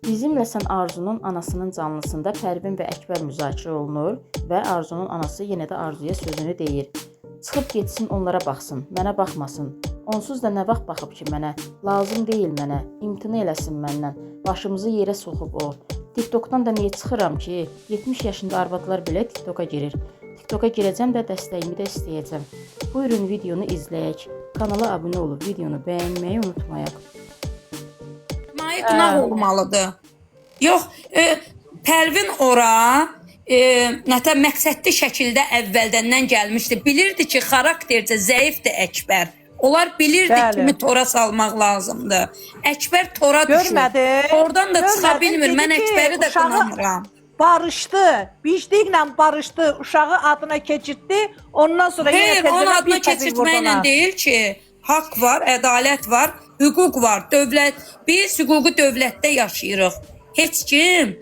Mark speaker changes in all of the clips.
Speaker 1: Bizimlə sən Arzunun anasının canlısında Pərvin və Əkbər müzakirə olunur və Arzunun anası yenə də Arzuya sözünü deyir. Çıxıb getsin, onlara baxsın, mənə baxmasın. Onsuz da nə vaxt baxıb ki mənə, lazım deyil mənə, imtina eləsin məndən, başımızı yerə soxub o. TikTokdan da niyə çıxıram ki, 70 yaşında arvadlar belə TikToka girir. TikToka girəcəm də dəstəyimi də istəyəcəm. Buyurun videonu izləyək. Kanala abunə olub videonu bəyənməyi unutmayaq.
Speaker 2: Günah olmalıdır. Yox, Pərvin ora nətə məqsədli şəkildə əvvəldəndən gəlmişdi. Bilirdi ki, xaraktercə zəifdir Əkbər. Onlar bilirdi kimi tora salmaq lazımdır. Əkbər tora düşür. Oradan da çıxa bilmir. Mən Əkbəri də qınamıram.
Speaker 3: Barışdı, bicliklə barışdı, uşağı adına keçirtdi. Ondan sonra
Speaker 2: Hayır, onun adına keçirtməklə deyil ki, haqq var, ədalət var, hüquq var, dövlət. Biz hüququ dövlətdə yaşayırıq. Heç kim,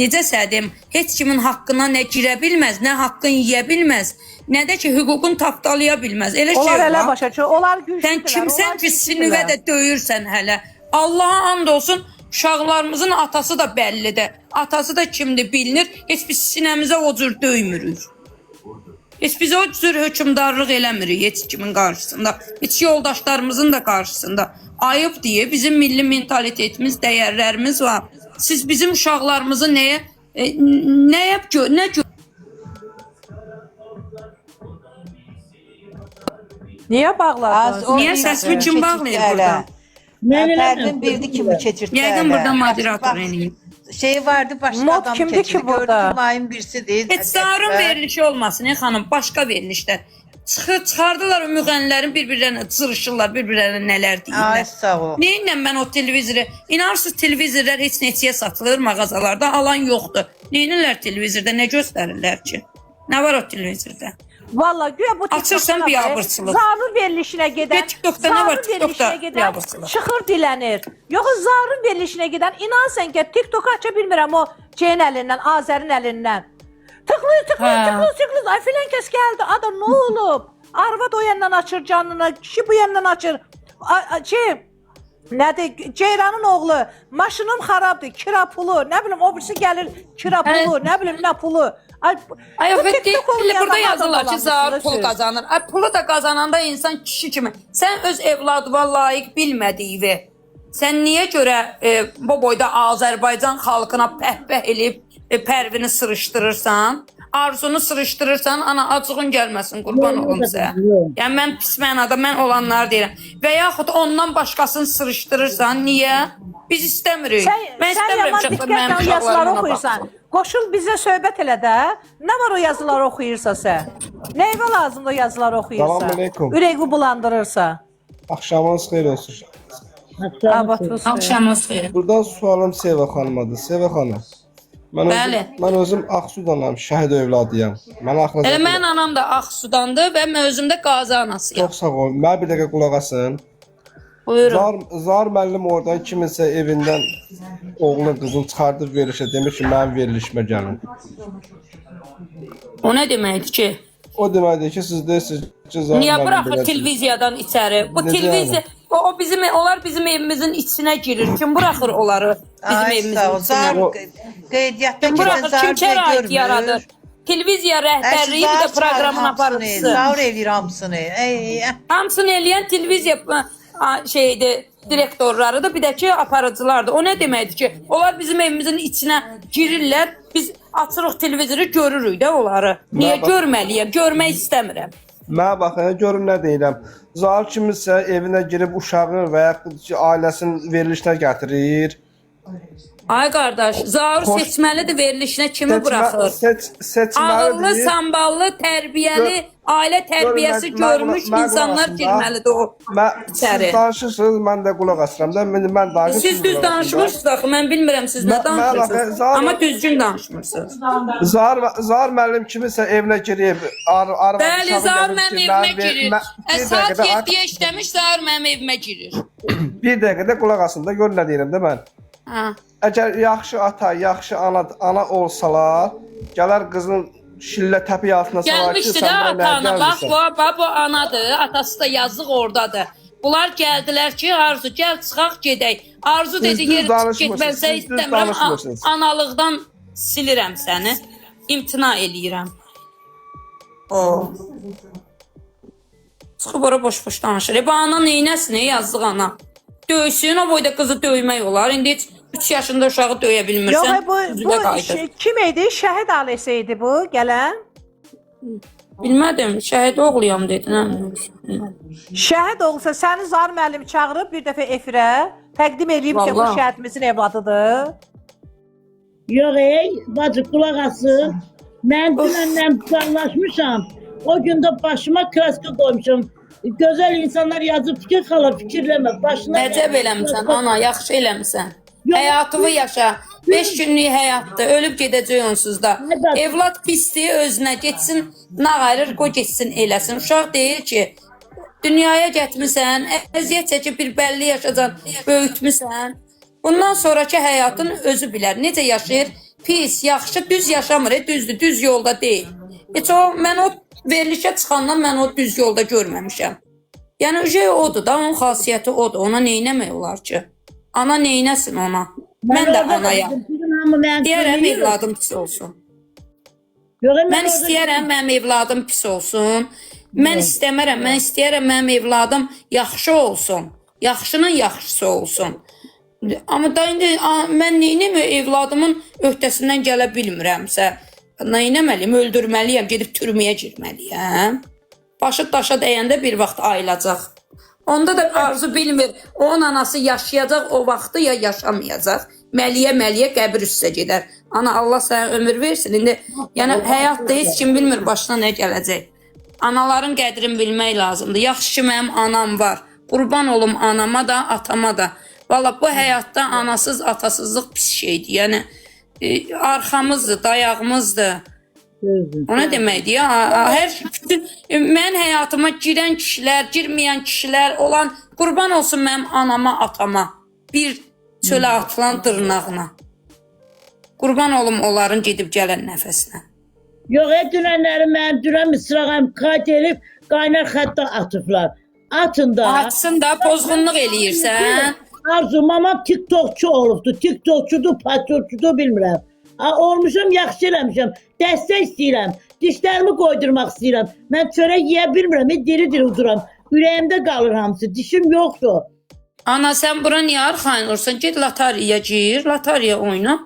Speaker 2: necə sədim, heç kimin haqqına nə girə bilməz, nə haqqını yeyə bilməz, nə də ki, hüququn tapdalaya bilməz. Elə şey var.
Speaker 3: Onlar elə başa düşür, onlar güclüdülər.
Speaker 2: Sən kimsən ki, sinivə də döyürsən hələ. Allaha and olsun, uşaqlarımızın atası da bəllidir. Atası da kimdir bilinir. Heç biz sinəmizə o cür döymürük. Heç biz o cür hökümdarlıq eləmirik heç kimin qarşısında. Heç yoldaşlarımızın da qarşısında. Ayıb deyə bizim milli mentalitetimiz, dəyərlərimiz var. Siz bizim uşaqlarımızı nə
Speaker 3: Niyə bağladınız?
Speaker 2: Niyə səsimi kim bağlayır burada?
Speaker 4: Pərdin bildi kimi keçirtdi.
Speaker 2: Yəqin burada moderator eləyib.
Speaker 4: Şey vardı, başqa
Speaker 3: Mod
Speaker 4: adam
Speaker 3: kimdi
Speaker 4: keçirdi.
Speaker 3: ki burada?
Speaker 4: Gördüm ayın birisi deyil.
Speaker 2: Heç Zarun verilişi olmasın, xanım, başqa verilişlər. Çıxardılar o müğənnilərin bir-birlərinə cırışırlar, bir-birlərinə nələr deyirlər.
Speaker 4: Ay sağ ol.
Speaker 2: Neyinlə mən o televizoru, inarsız televizorlar heç neçəyə satılır mağazalarda, alan yoxdur. Neyinlər televizorda, nə göstərirlər ki? Nə var o televizorda?
Speaker 3: Vallahi güya bu
Speaker 2: Açırsan biabırçılıq.
Speaker 3: Zarun verilişinə gedən,
Speaker 2: TikTokda nə var? TikTokda biabırçılıq.
Speaker 3: Çıxır dilənir. Yox, Zarun verilişinə gedən, inan sən ki, TikTok aça bilmirəm o Ceyn əlindən, Azərin əlindən. Tıklıyır. Ay filan kəs gəldi. Adam nə olub? Arvad o yandan açır canına, kişi bu yandan açır. Nədir? Ceyranın oğlu, maşınım xarabdır, kira pulu, nə bilim, o birisi gəlir, kira pulu, nə bilim, nə pulu.
Speaker 2: Ay burada yazırlar ki, Zahar pul kazanır. Ay pulu da kazananda insan kişi kimi. Sen öz evladıma layık bilmədiyi, sen niye göre bu boyda Azərbaycan xalqına pəhpəh eləyib Pərvini sırışdırırsan? Arzunu sırışdırırsan, ana acığın gəlməsin, qurban olum sizə. Yəni mən pis mənada, mən olanlar deyirəm. Və yaxud ondan başqasını sırışdırırsan, niyə? Biz istəmirik. Mən istəmirəm ki, mənim
Speaker 3: yazıları oxuyursan. Qoşul bizə söhbət elə də. Nə var o yazıları oxuyursa sən? Nəyvə lazımdır o yazıları oxuyursa?
Speaker 5: Salam aleykum.
Speaker 3: Ürəyi bulandırırsa.
Speaker 5: Axşamınız xeyir olsun.
Speaker 2: Axşamınız xeyir.
Speaker 5: Buradan sualım Seva xanımadır. Seva xanım. Mən özüm Ağsudanam, şəhid övladıyam.
Speaker 2: Elə mənim anam da Ağsudandır və mən özüm də Qazi anasıyam.
Speaker 5: Çox sağ ol. Mənə bir dəqiqə qulaq asın.
Speaker 2: Buyurun.
Speaker 5: Zar müəllim oradan kiminsə evindən oğlunu, qızını çıxardıb verilişə demiş ki, mənim verilişimə gəlin.
Speaker 2: O nə deməkdir ki?
Speaker 5: O deməkdir ki, siz deyirsiniz ki, Zar müəllim...
Speaker 2: Niyə buraxır televiziyadan içəri? Bu televiziya, onlar bizim evimizin içinə girir. Kim buraxır onları bizim evimizin içinə? Kim buraxır, kim şərait yaradır? Televiziya rəhbərliyi bir də proqramın aparıcısı.
Speaker 4: Zar eləyir hamısını.
Speaker 2: Hamısını eləyən televiziya direktorlarıdır, bir də ki aparıcılardır. O nə deməkdir ki, onlar bizim evimizin içinə girirlər, biz açırıq televizoru, görürük də onları. Niyə görməliyəm? Görmək istəmirəm.
Speaker 5: Mənə baxın, görüm nə deyirəm. Zar kiminsə evinə girib uşağı və yaxud ki, ailəsinin verilişinə gətirir.
Speaker 2: Ay qardaş, Zaur seçməlidir verilişinə kimi buraxır? Ağıllı, samballı, tərbiyəli, ailə tərbiyəsi görmüş insanlar girməlidir o içəri.
Speaker 5: Siz danışırsınız, mən də qulaq asıram da. Mən danışırsınız.
Speaker 2: Siz düz danışmırsınız axı, mən bilmirəm siz nə danışırsınız. Amma düzgün danışmırsınız.
Speaker 5: Zar müəllim kimisə evinə girib.
Speaker 2: Bəli, Zaur mənim evimə girir. Saat 7-yə işləmiş, Zaur mənim evimə girir.
Speaker 5: Bir dəqiqədə qulaq asın da, gör nə deyirəm də mən. Əgər yaxşı ata, yaxşı ana olsalar, gələr qızın şillə təpi altına salar ki,
Speaker 2: gəlmişdi də atana, bax bu anadır, atası da yazıq oradadır. Bunlar gəldilər ki, Arzu gəl çıxaq gedək. Arzu dedi
Speaker 5: Düz
Speaker 2: yeri çıxıb
Speaker 5: danışmırsınız,
Speaker 2: getmənsə
Speaker 5: siz düz
Speaker 2: istəmirəm.
Speaker 5: danışmırsınız.
Speaker 2: Analıqdan silirəm səni. İmtina eləyirəm. O. Çıxıb ora boş-boş danışır. Bu ana neynəsin, yazıq ana. Döysün, o boyda qızı döymək olar. İndi heç 3 yaşında uşağı döyə bilmirsən.
Speaker 3: Yox, bu
Speaker 2: üzünə qayıdır.
Speaker 3: kim idi? Şəhid ailesi idi bu gələn.
Speaker 2: Bilmədim, şəhid oğluyam dedin.
Speaker 3: Şəhid olsa səni Zar müəllim çağırıb bir dəfə efirə təqdim edib ki, bu
Speaker 2: Vallahi.
Speaker 3: şəhidimizin evladıdır.
Speaker 6: Yox ey, bacı qulaq asın. Mən dünəndən planlaşmışam. O gün də başıma kraska qoymuşam. Gözəl insanlar yazıb fikir xala fikirləmə. Başına
Speaker 2: Əcəb eləmisən, ana, yaxşı eləmisən.
Speaker 6: Yox.
Speaker 2: Həyatını yaşa. 5 günlük həyatdır, ölüb gedəcək onsuz da.
Speaker 6: Əlbəttə.
Speaker 2: Evlad pisdir, özünə getsin, nağayır, qoy getsin eləsin. Uşaq deyir ki, dünyaya getmisən, əziyyət çəkib bir bəlli yaşacan, böyütmüsən. Bundan sonraki həyatın özü bilər. Necə yaşayır? Pis, yaxşı, düz yaşamır, düzdür, düz yolda deyil. Heç o, mən o verilişə çıxandan mən o düz yolda görməmişəm. Yəni, ücə odur da, onun xasiyyəti odur. Ona neynəmək olar ki? Ana neynəsin ona? Mən də anayam. Deyərəm, evladım pis olsun. Mən istəyərəm, mənim evladım pis olsun. Mən istəmərəm, mən istəyərəm, mənim evladım yaxşı olsun. Yaxşının yaxşısı olsun. Amma da indi mən neynəm evladımın öhdəsindən gələ bilmirəmsə, neynəməliyim, öldürməliyəm, gedib türməyə girməliyəm. Başı daşa dəyəndə bir vaxt ayılacaq. Onda da Arzu bilmir, onun anası yaşayacaq o vaxtı ya yaşamayacaq. Məliyə qəbir üstə gedər. Ana, Allah sənə ömür versin. İndi, yəni həyatda heç kim bilmir başına nə gələcək. Anaların qədrini bilmək lazımdır. Yaxşı ki, mənim anam var. Qurban olum anama da, atama da. Valla bu həyatda anasız, atasızlıq pis şeydir. Yəni, arxamızdır, dayağımızdır. O nə deməkdir ya? Mən həyatıma girən kişilər, girməyən kişilər olan qurban olsun mənim anama, atama. Bir çölə atılan dırnağına. Qurban olum onların gedib gələn nəfəsinə.
Speaker 6: Yox, dünənləri mən dünən misrağım qeyd edib qaynar xəttə atıblar. Atın da.
Speaker 2: Atsın da, pozğunluq eləyirsən.
Speaker 6: Arzu, mama TikTokçu olubdu. TikTokçudur, patrotçudur, bilmirəm. Olmuşam, yaxşı eləmişəm. Dəstək istəyirəm. Dişlərimi qoydurmaq istəyirəm. Mən çörək yeyə bilmirəm, diri-diri uduram. Ürəyimdə qalır hamısı, dişim yoxdur.
Speaker 2: Ana, sən bura niyə arxayın olursan? Ged lotariyaya gir, lotariya oyna.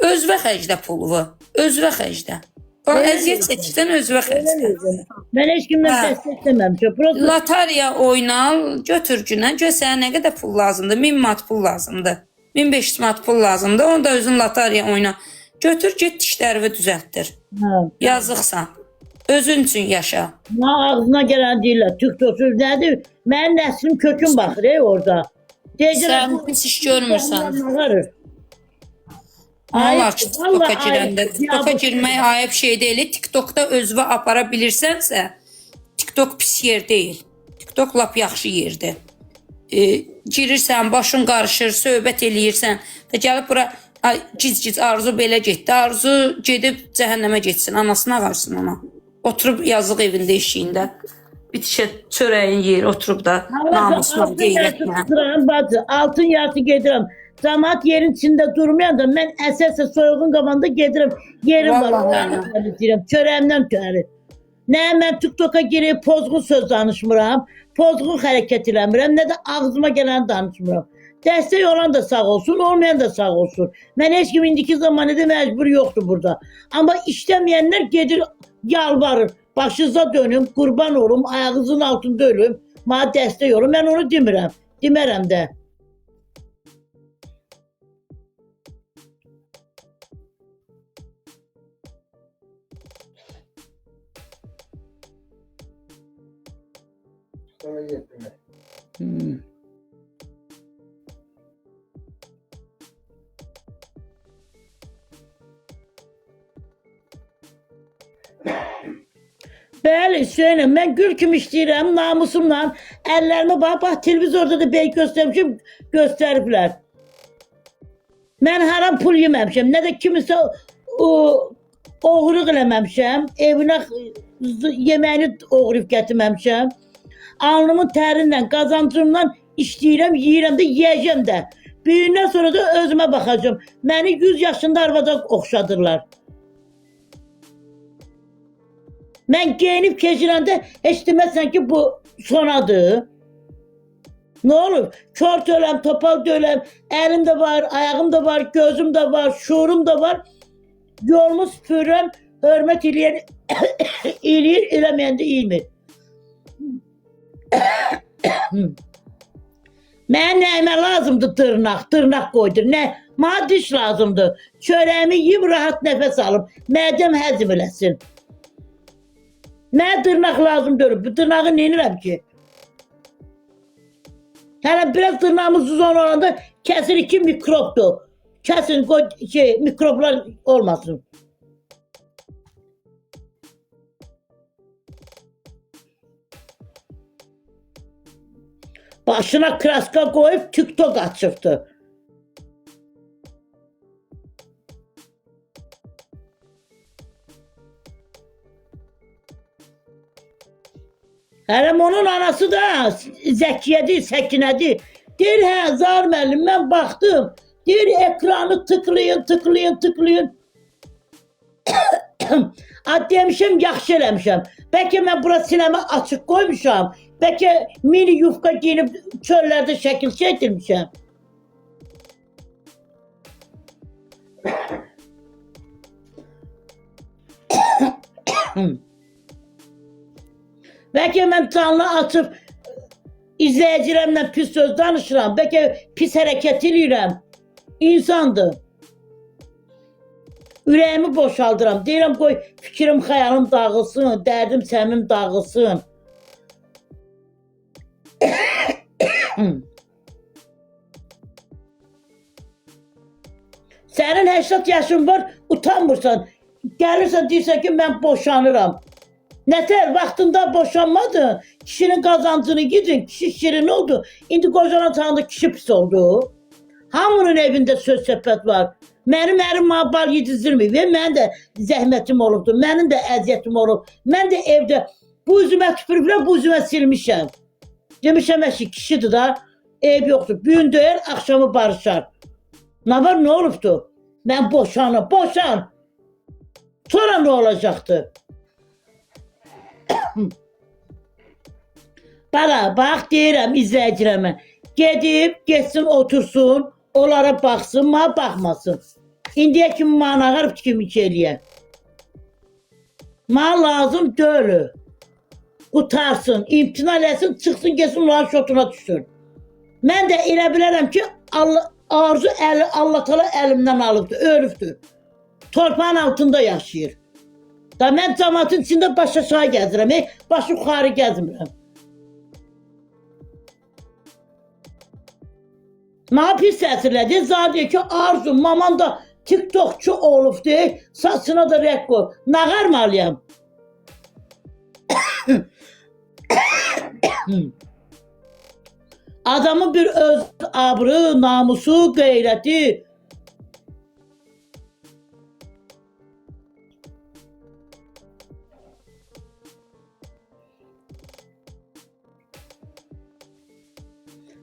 Speaker 2: Özvə xərclə pulu. Özvə xərclə. Əziyyət çəkirsən, özvə xərclə.
Speaker 6: Mən heç kimdən dəstək istəməmişəm.
Speaker 2: Lotariya oyna, götür günə. Gör sənə nə qədər pul lazımdır? 1000 manat pul lazımdır. 1500 manat pul lazımdır. Onu da özün lotariya oyna. Götür, get dişlərini düzəltdir. Yazıqsan. Özün üçün yaşa.
Speaker 6: Ağzına gələn deyirlər, TikTokçu nədir? Mənim nəslim köküm baxır orada.
Speaker 2: Sən pis iş görmürsən. Nə olar ki, TikToka girəndə? TikToka girmək ayıb şey deyil. TikTokda özünü apara bilirsənsə, TikTok pis yer deyil. TikTok lap yaxşı yerdir. Girirsən, başın qarışır, söhbət eləyirsən. Gəlib bura giz-giz Arzu belə getdi. Arzu gedib cəhənnəmə getsin, anasına qarsın ona. Oturub yazıq evində eşiyində. Bitişə çörəyin yeyir, oturub da namusla, qeyrətlə.
Speaker 6: Bacı, altın yartı gedirəm. Cəmaat yerin içində durmayan da mən əsas soyuğun qabağında gedirəm. Yerim var, çörəyimdən tüəri. Nə mən TikToka girib pozğun söz danışmıram, pozğun hərəkət eləmirəm, nə də ağzıma gələni danışmıram. Dəstək olan da sağ olsun, olmayan da sağ olsun. Mən heç kim indiki zamanədə məcbur yoxdur burada. Amma işləməyənlər gedir, yalvarır. Başınıza dönüm, qurban olum, ayağınızın altında ölüm, mənə dəstək olun. Mən onu demirəm, demərəm də. Bəli, Hüseyinəm, mən gül kimi işləyirəm, namusumla, əllərimi bax, televizorda da bəy göstərmişim, göstəriblər. Mən haram pul yeməmişəm, nə də kimisə oğurluq eləməmişəm, evinə yeməyini oğurub gətirməmişəm. alnımın tərindən, qazancımdan işləyirəm, yeyirəm də, yeyəcəm də. Büyündən sonra da özümə baxacağım. Məni 100 yaşında arvada oxşadırlar. Mən geyinib keçirəndə heç deməsən ki, bu sonadır. Ne olur? Kör döləm, topal döləm, əlim də var, ayağım da var, gözüm də var, şuurum da var. Yolumu süpürürəm, hörmət eləyir, eləməyəndə iymir. Mənə nəyimə lazımdır dırnaq qoydur. Nə? Mənə diş lazımdır. Çörəyimi yiyib, rahat nəfəs alım. Mədəm həzm eləsin. Mənə dırnaq lazımdır. Bu dırnağı neynirəm ki? Hələ biraz dırnağımız uzun olanda kəsir ki mikropdur. Kəsin, mikroplar olmasın. Başına kraska koyup TikTok açıktı. Hələm onun anası da Zəkiyyədir, Səkinədir. Deyir, hə, Zahir müəllim, mən baxdım. Deyir, ekranı tıklayın. Demişəm, yaxşı eləmişəm. Bəlkə mən bura sinəmə açıq qoymuşam. Bəlkə mini yufka giyinib çöllərdə şəkil çəkdirmişəm. Bəlkə mən canlı açıb izləyicilərimlə pis söz danışıram. Bəlkə pis hərəkət edirəm. İnsandır. Ürəyimi boşaldıram. Deyirəm, qoy fikrim, xəyalım dağılsın, dərdim, səmim dağılsın. Sənin 80 yaşın var, utanmırsan. Gəlirsən, deyirsən ki, mən boşanıram. Nətər, vaxtında boşanmadın, kişinin qazancını gidin, kişi şirin oldu. İndi qocanan çağında kişi pis oldu. Hamının evində söz söhbət var. Mənim ərim bal yedizdirmir və mənim də zəhmətim olubdur, mənim də əziyyətim olub. Mən də evdə bu üzümə tüpürüblər, bu üzümə silmişəm. Demişəm ki, kişidir da, eyb yoxdur. Gün döyər, axşamı barışar. Nə var, nə olubdur? Mən boşanım, boşan. Sonra nə olacaqdır? Bax, deyirəm izləyiciləmə. Gedib, geçsin, otursun, onlara baxsın, mənə baxmasın. İndiyə kimi mənə ağarıb kimi eləyə. Mənə lazım deyil. Qutarsın, imtina eləsin, çıxsın, geçsin, onların şotuna düşsün. Mən də elə bilərəm ki, arzu Allah Teala əlimdən alıbdır, ölübdür. Torpağın altında yaşayır. Da mən cəmatın içində baş aşağı gəzirəm, baş yuxarı gəzmirəm. Mənə pis təsirlədi, zaten ki, Arzu, maman da TikTokçu olubdur, saçına da rək qoy. Nağarmalıyam. Adamın bir öz abrı, namusu, qeyrəti.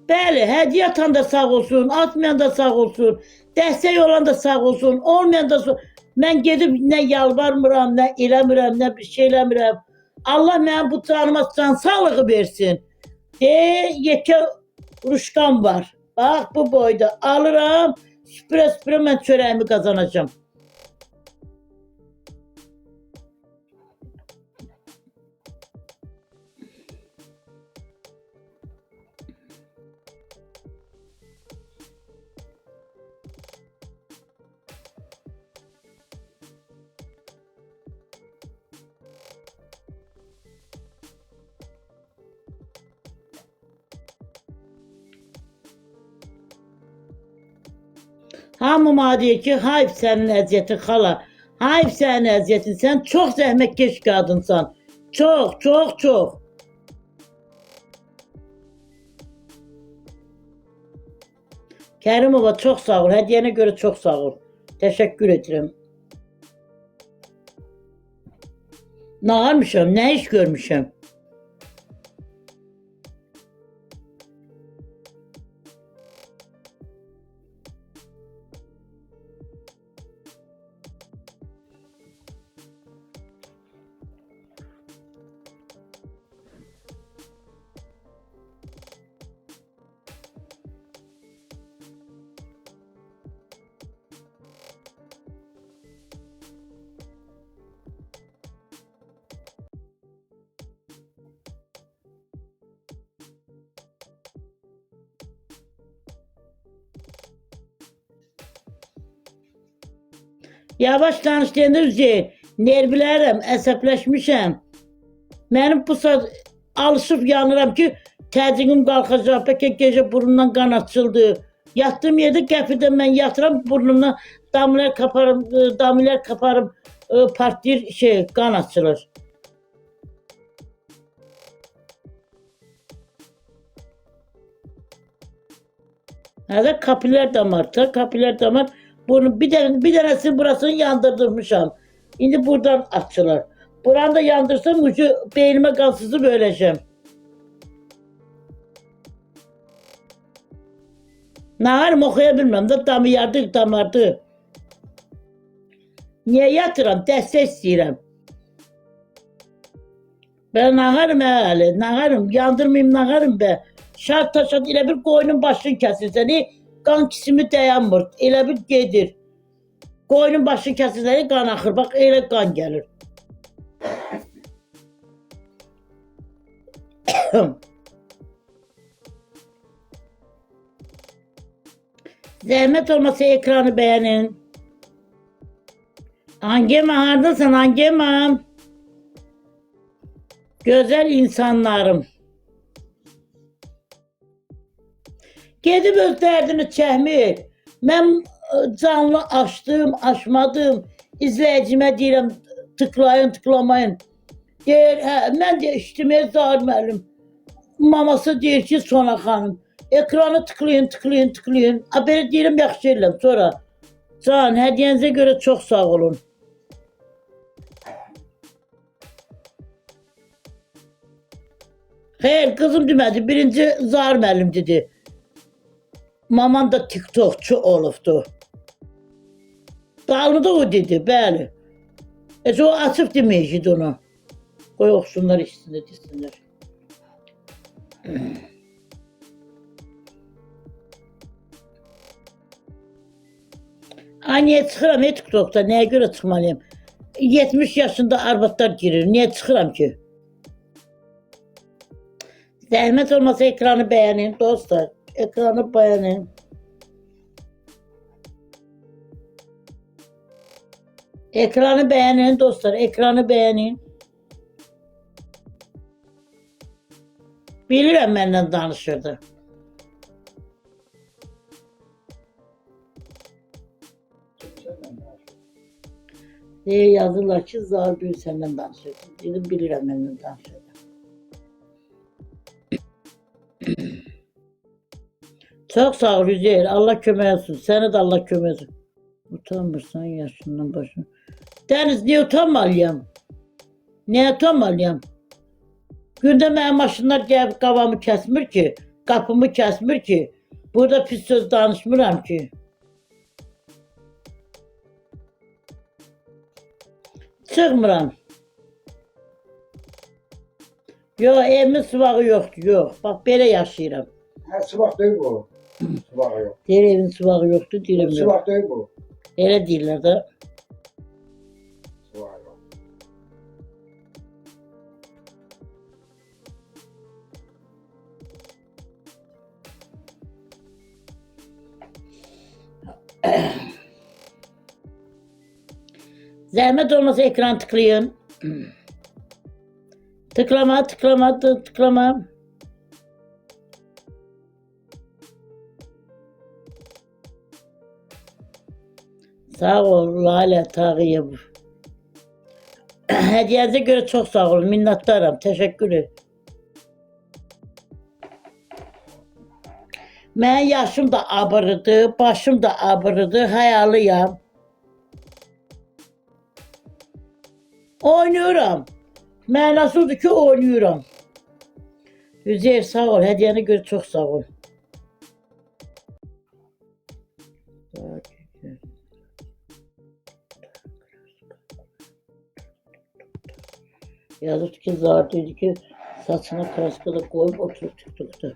Speaker 6: Bəli, hədiyyə atan da sağ olsun, atmayan da sağ olsun, dəstək olan da sağ olsun, olmayan da sağ olsun. Mən gedib nə yalvarmıram, nə eləmirəm, nə bir şey eləmirəm. Allah mənim bu canıma can sağlığı versin. Yekə ruşqam var. Bax, bu boyda alıram, süpürə mən çörəyimi qazanacağım. Hamı mənə deyir ki, hayf sənin əziyyətin xala, hayf sənin əziyyətin, sən çox zəhmətkeş qadınsan, çox. Kərimova çox sağ ol, hədiyyənə görə çox sağ ol, təşəkkür edirəm. Nağarmışam, nə iş görmüşəm? Yavaş danış deyəndə Üzeyir, nervlərəm, əsəbləşmişəm. Mənim bu saat alışıb yanıram ki, təzyiqim qalxacaq, bəlkə gecə burnumdan qan açıldı. Yatdığım yerdə qəfildən mən yatıram, burnumdan damilər kaparım, partlayır, qan açılır. Hələ kapiller damar. Bunu bir dənəsini burasını yandırdırmışam. İndi buradan açılır. Buranı da yandırsam ucu beynime kan sızıp öleceğim. Nağarım oxuya bilmem de damardı. Niye yatıram? Dəstək istəyirəm. Ben nağarım hələ, nağarım. Yandırmayayım nağarım be. Şart taşat elə bir qoyunun başını kəsir səni. Qan kisimi dayanmır. Elə bir gedir. Qoyunun başını kəsir səni, qan axır. Bax elə qan gəlir. Zəhmət olmasa ekranı beğenin. Hangime hardasın hangime? Güzel insanlarım. Gedib öz dərdini çəkmir. Mən canlı açdım, açmadım. İzləyicimə deyirəm, tıklamayın. Deyir, mən də işitməyə Zahir müəllim. Maması deyir ki, Sona xanım. Ekranı tıklayın. Belə deyirəm, yaxşı eləm. Sonra, can, hədiyyənizə görə çox sağ olun. Xeyr, kızım demədi. Birinci Zahir müəllim dedi. Maman da TikTokçu olubdu. Dalını da o dedi, bəli. O açıb deməyəcəkdi onu. Qoy oxusunlar, işsinlər, desinlər. Ay, niyə çıxıram TikTokda? Nəyə görə çıxmalıyım? 70 yaşında arvadlar girir. Niyə çıxıram ki? Zəhmət olmasa ekranı beğenin dostlar. Ekranı beğenin. Ekranı beğenin dostlar. Ekranı beğenin. Bilirəm məndən danışırdı. Yazırlar ki, Zahir Büyük səndən danışırdı. Dedim, bilirəm məndən danışırdı. Çok sağ ol Üzeyir. Allah kömək olsun. Səni də Allah kömək olsun. Utanmırsan yaşından başına. Deniz, niye utanmalıyam? Niye utanmalıyam? Gündə mənim maşınlar gəlib qavamı kəsmir ki, qapımı kəsmir ki. Burada pis söz danışmıram ki. Çıxmıram. Yox, evimin sıvağı yoxdur, yox. Bax, belə yaşayıram.
Speaker 7: Ha, sıvak değil bu. Sıvak yok.
Speaker 6: Deyir evin sıvağı yoxdur, deyirəm yox.
Speaker 7: Sıvak değil bu.
Speaker 6: Elə deyirlər də.
Speaker 7: Sıvak yok.
Speaker 6: Zəhmət olmasa ekran tıklayın. Tıklama. Sağ ol Lale Tağıyev. Hediyenize göre çok sağ olun. Minnettarım. Teşekkür ederim. Mən yaşım da abırıdı, başım da abırıdı, hayalıyam. Oynuyorum. Mənasıdır ki, oynuyorum. Üzeyir sağ ol. Hediyene göre çok sağ ol. Yazık ki Zahir dedi ki saçına kraska da koyup oturup TikTok'ta.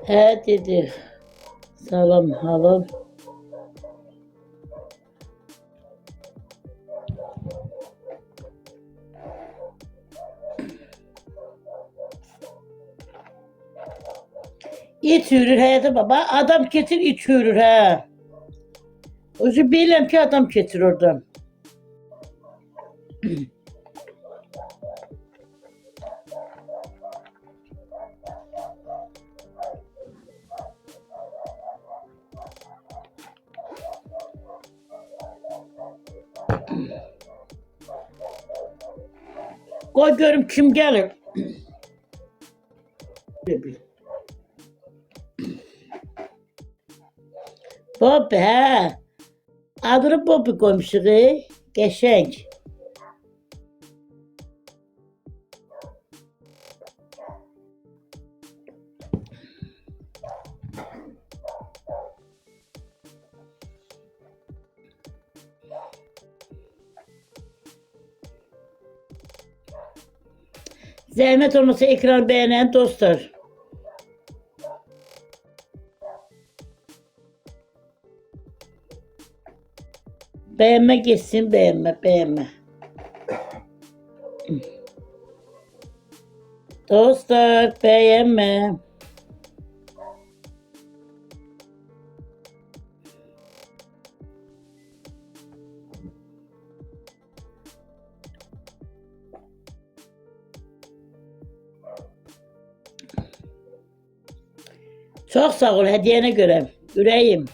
Speaker 6: He dedi. Salam halam. İç yürür hayatı baba. Adam getir iç yürür ha. O yüzden bilirəm ki adam getir oradan. Koy görüm kim gelir. Bobby he. Adını Bobby koymuşuz. Geçenk. Zahmet olmasa ekran beğenen dostlar. Beğenme geçsin, beğenme. Dostlar beğenme. Çok sağ ol hediyene göre. Yüreğim.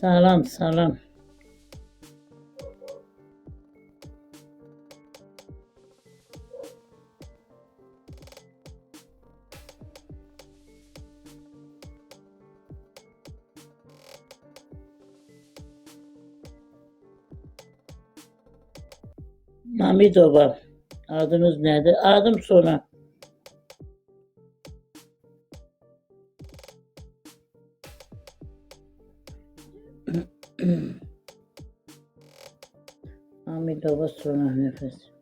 Speaker 6: Salam. Mamidova. Adınız nedir? Adım Sona. Mamidova Sona nefes.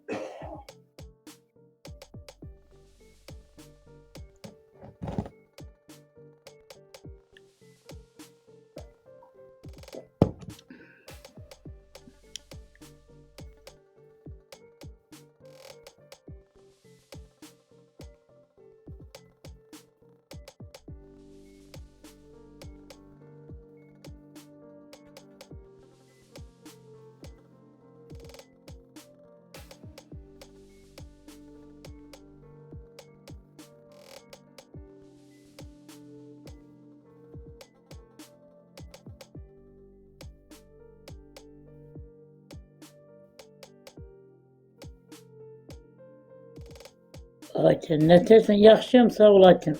Speaker 6: Ayten, ne dersin? Yaxşıyam, sağ ol Ayten.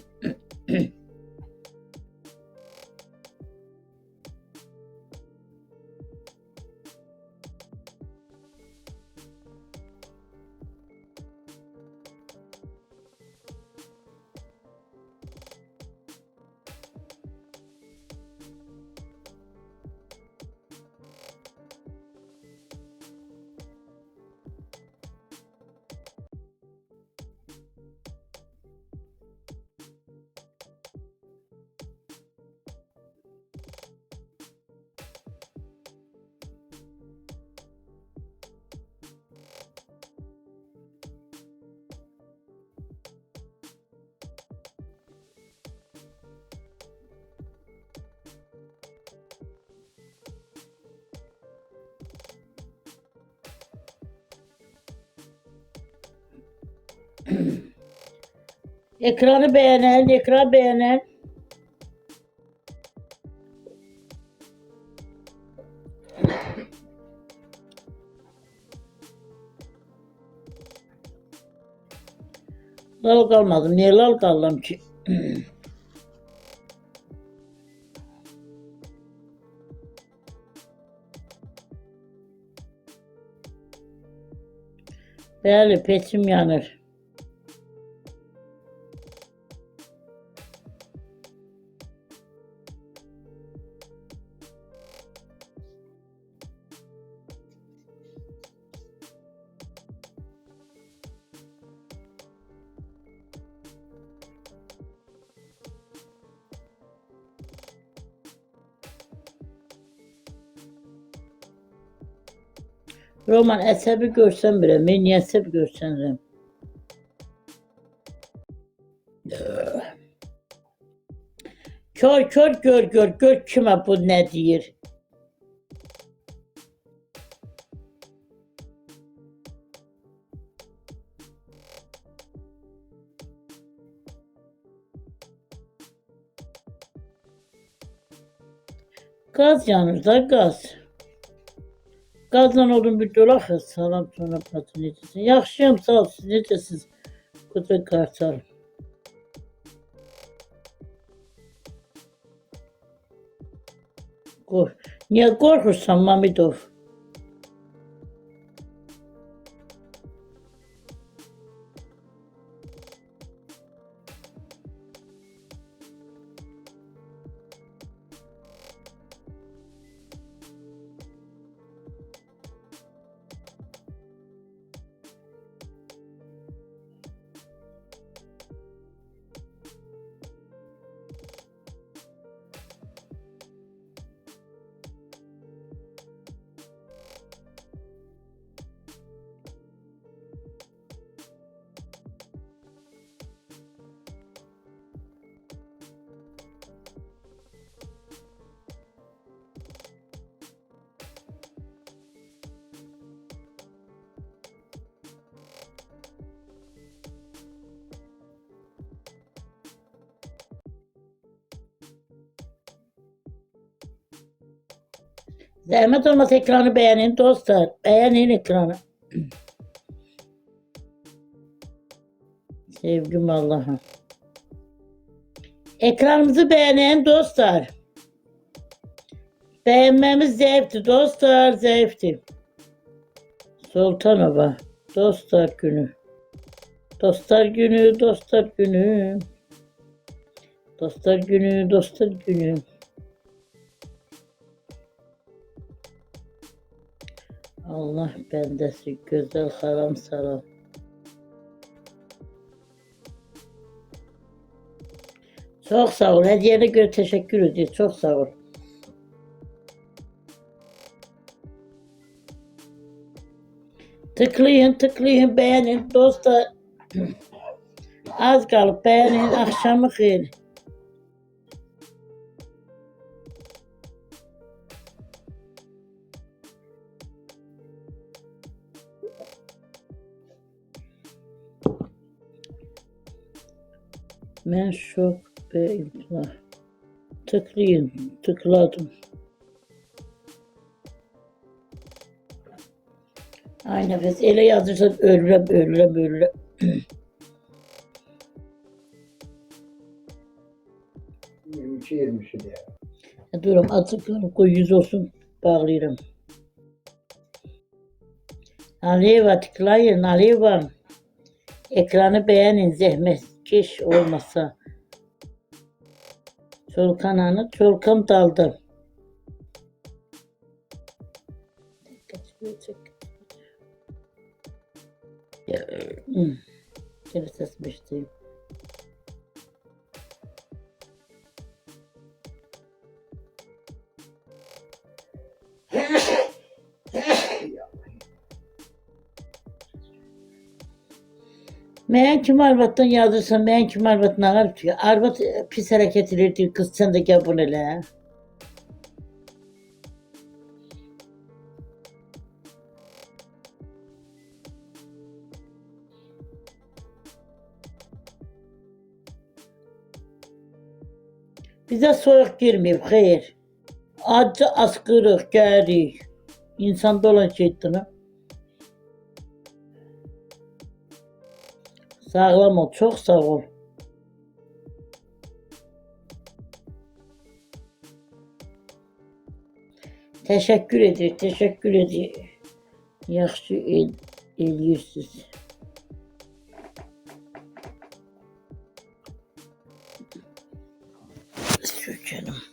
Speaker 6: Ekranı beğenen. Lal kalmadım. Niye lal kaldım ki? Bəli, peçim yanır. Roman əsəbi görsən biləm, mən niyə əsəbi görsənirəm? Kör kör gör kimə bu nə deyir? Gaz yanır da gaz. Qazla odun bir dolaq, salam sonra patı necəsin? Yaxşıyam, sağ ol, siz necəsiniz? Qoca qartal. Niyə qorxursan, Mamidov? Zahmet olmasa ekranı beğenin dostlar. Beğenin ekranı. Sevgim Allah'ım. Ekranımızı beğenin dostlar. Beğenmemiz zevkti dostlar, zevkti. Sultanova. Dostlar günü. Dostlar günü, dostlar günü. Dostlar günü, dostlar günü. Allah bendesi güzel haram salam. Çok sağ ol. Hediyene göre teşekkür ediyorum. Çok sağ ol. Tıklayın, beğenin dostlar. Az kalıp beğenin, akşamı hayır. Ben şok ve imtina. Tıklayın, tıkladım. Ay nefes, ele yazırsan ölürüm.
Speaker 7: İki 20'si diye.
Speaker 6: Durum azıcık koy 100 olsun bağlayırım. Aleva tıklayın, Aleva. Ekranı beğenin, zahmetkeş olmasa. Çolkan daldı. Geri sesmiştim. Mən kim arvatdan yazırsan, mən kim arvatdan ağır tutuyor. Arvat pis hərəkət edir, kız sen de gel bunu elə. Bizə soyuq girməyib, xeyr. Acı asqırıq, gərik. İnsanda olan şeydir. Sağlam ol, çok sağ ol. Teşekkür edir. Yaxşı eləyirsiniz. Sökəlim.